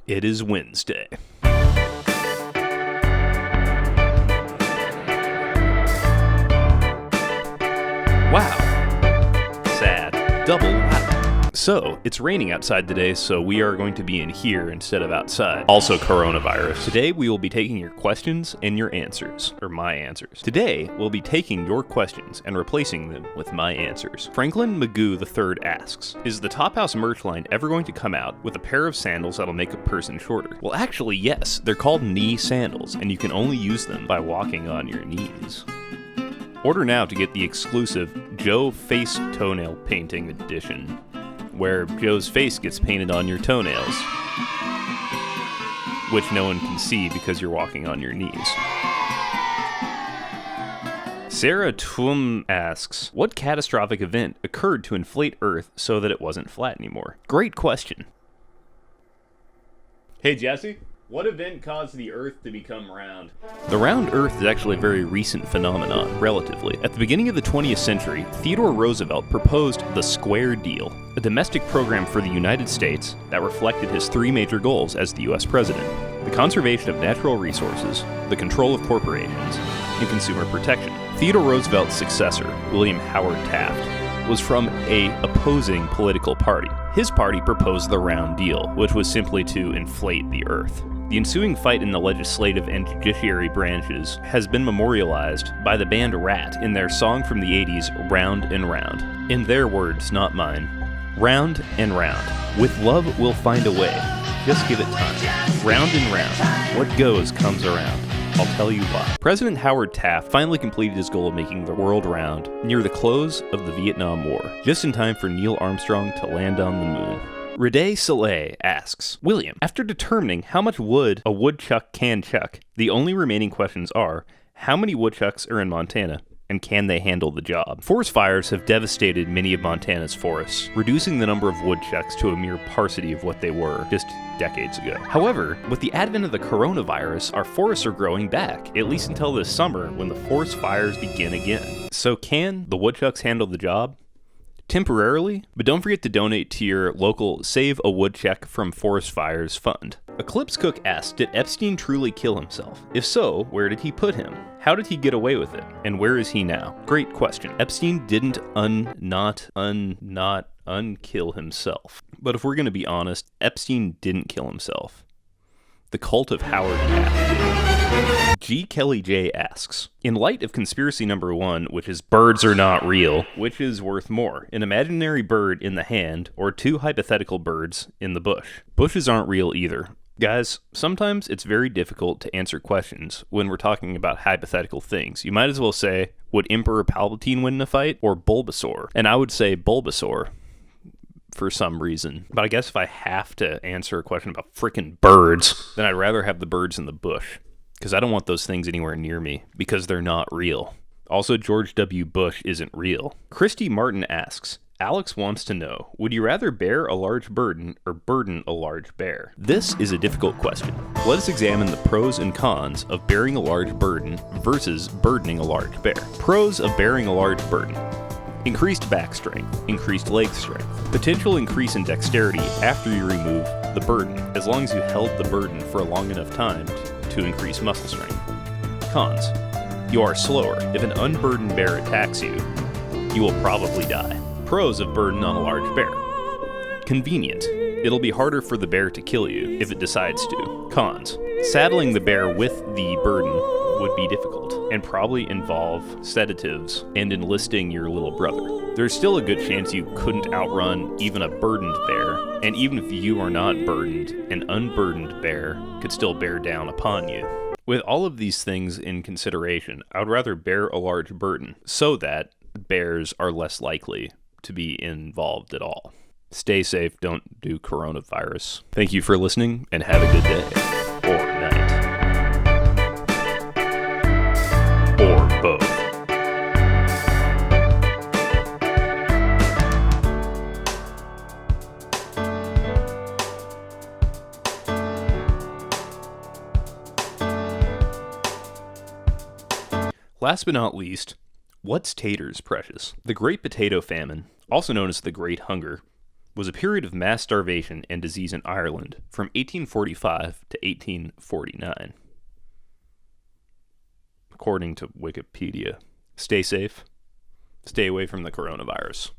It is Wednesday. Wow. Sad. Double wow. So, it's raining outside today, so we are going to be in here instead of outside. Also coronavirus. Today, we will be taking your questions and your answers, or my answers. Today, we'll be taking your questions and replacing them with my answers. Franklin Magoo III asks, is the TopHouse merch line ever going to come out with a pair of sandals that'll make a person shorter? Well, actually, yes. They're called knee sandals, and you can only use them by walking on your knees. Order now to get the exclusive Joe Face Toenail Painting Edition, where Joe's face gets painted on your toenails, which no one can see because you're walking on your knees. Sarah Twum asks, what catastrophic event occurred to inflate Earth so that it wasn't flat anymore? Great question. Hey Jesse, what event caused the Earth to become round? The round Earth is actually a very recent phenomenon, relatively. At the beginning of the 20th century, Theodore Roosevelt proposed the Square Deal, a domestic program for the United States that reflected his three major goals as the U.S. president: the conservation of natural resources, the control of corporations, and consumer protection. Theodore Roosevelt's successor, William Howard Taft, was from an opposing political party. His party proposed the Round Deal, which was simply to inflate the Earth. The ensuing fight in the legislative and judiciary branches has been memorialized by the band Rat in their song from the 80s, Round and Round. In their words, not mine. Round and round. With love, we'll find a way. Just give it time. Round and round. What goes comes around. I'll tell you why. President Howard Taft finally completed his goal of making the world round near the close of the Vietnam War, just in time for Neil Armstrong to land on the moon. Rede Soleil asks, William, after determining how much wood a woodchuck can chuck, the only remaining questions are, how many woodchucks are in Montana, and can they handle the job? Forest fires have devastated many of Montana's forests, reducing the number of woodchucks to a mere paucity of what they were just decades ago. However, with the advent of the coronavirus, our forests are growing back, at least until this summer when the forest fires begin again. So can the woodchucks handle the job? Temporarily, but don't forget to donate to your local Save a Woodchuck from Forest Fires fund. Eclipse Cook asked, did Epstein truly kill himself? If so, where did he put him? How did he get away with it? And where is he now? Great question. Epstein didn't not unkill himself. But if we're going to be honest, Epstein didn't kill himself. The cult of Howard Taft. G. Kelly J. asks, in light of conspiracy number 1, which is birds are not real, which is worth more, an imaginary bird in the hand or two hypothetical birds in the bush? Bushes aren't real either. Guys, sometimes it's very difficult to answer questions when we're talking about hypothetical things. You might as well say, would Emperor Palpatine win in a fight, or Bulbasaur? And I would say Bulbasaur for some reason. But I guess if I have to answer a question about frickin' birds, then I'd rather have the birds in the bush, because I don't want those things anywhere near me, because they're not real. Also, George W. Bush isn't real. Christy Martin asks, Alex wants to know, would you rather bear a large burden or burden a large bear? This is a difficult question. Let us examine the pros and cons of bearing a large burden versus burdening a large bear. Pros of bearing a large burden: increased back strength, increased leg strength, potential increase in dexterity after you remove the burden, as long as you held the burden for a long enough time to increase muscle strength. Cons: you are slower. If an unburdened bear attacks you, you will probably die. Pros of burden on a large bear: convenient. It'll be harder for the bear to kill you if it decides to. Cons: saddling the bear with the burden would be difficult and probably involve sedatives and enlisting your little brother. There's still a good chance you couldn't outrun even a burdened bear, and even if you are not burdened, an unburdened bear could still bear down upon you. With all of these things in consideration, I would rather bear a large burden so that bears are less likely to be involved at all. Stay safe, don't do coronavirus. Thank you for listening, and have a good day. Or night. Or both. Last but not least, what's taters, precious? The Great Potato Famine, also known as the Great Hunger, was a period of mass starvation and disease in Ireland from 1845 to 1849. According to Wikipedia. Stay safe. Stay away from the coronavirus.